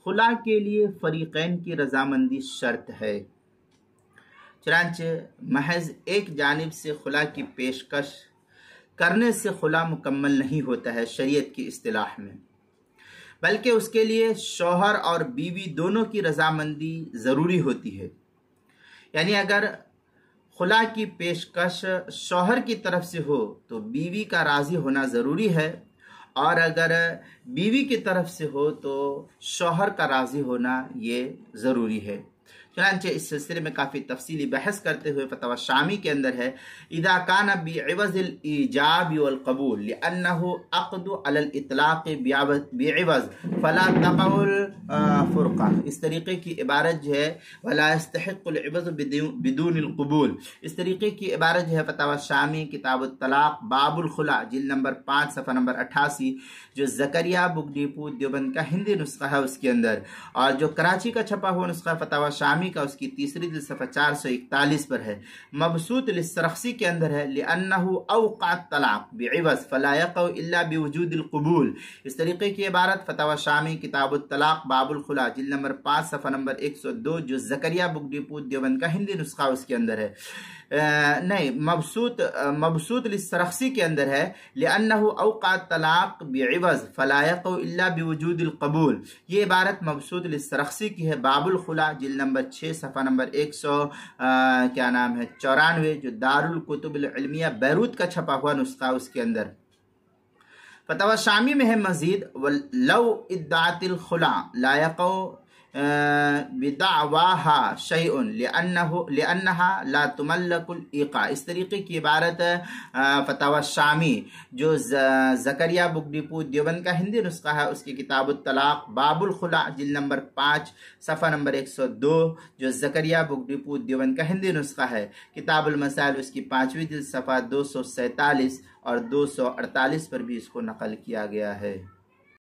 خلا کے لیے فریقین کی رضامندی شرط ہے۔ چنانچہ محض ایک جانب سے خلا کی پیشکش کرنے سے خلا مکمل نہیں ہوتا ہے شریعت کی اصطلاح میں، بلکہ اس کے لیے شوہر اور بیوی دونوں کی رضامندی ضروری ہوتی ہے۔ یعنی اگر خلا کی پیشکش شوہر کی طرف سے ہو تو بیوی کا راضی ہونا ضروری ہے، اور اگر بیوی کی طرف سے ہو تو شوہر کا راضی ہونا یہ ضروری ہے۔ چنانچہ اس سلسلے میں کافی تفصیلی بحث کرتے ہوئے فتویٰ شامی کے اندر ہے اذا کان بعوض الایجاب والقبول لانه عقد على الاطلاق بعوض فلا تقع الفرقہ، اس طریقے کی عبارت جو ہے ولا يستحق العوض بدون القبول، اس طریقے کی عبارت جو ہے فتویٰ شامی کتاب الطلاق باب الخلا جلد نمبر 5 صفحہ نمبر 88 جو زکریا بک ڈیپو دیوبند کا ہندی نسخہ ہے اس کے اندر، اور جو کراچی کا چھپا ہوا نسخہ فتاوی شامی کا اس کی تیسری جلد صفحہ 441 پر ہے۔ مبسوط للسرخسی کے اندر ہے لأنه اوقع الطلاق بعوض فلا يقع الا بوجود القبول، اس طریقے کی عبارت فتاوی شامی کتاب الطلاق باب الخلا جلد نمبر 5 صفحہ نمبر 102 جو زکریا بک ڈیپو دیوبند کا ہندی نسخہ اس کے اندر ہے۔ نہیں، مبسوط للسرخسی کے اندر ہے لأنه اوقع الطلاق بعوض فلا يقع الا بوجود القبول، یہ عبارت مبسوط للسرخسی کی ہے باب الخلا جلد نمبر 6 صفحہ نمبر 194 جو دارالکتب العلمیہ بیروت کا چھپا ہوا نسخہ اس کے اندر۔ فتاوی شامی میں ہے مزید لو ادعت الخلا لا يقع بدعواها شیء لأنها لا تملک الایقاع، اس طریقے کی عبارت فتاوی شامی جو زکریا بک ڈیپو دیوبند کا ہندی نسخہ ہے اس کی کتاب الطلاق باب الخلا جلد نمبر 5 صفحہ نمبر 102 جو زکریا بک ڈیپو دیوبند کا ہندی نسخہ ہے، کتاب المسائل اس کی 5ویں جلد صفحہ 247 اور 248 پر بھی اس کو نقل کیا گیا ہے۔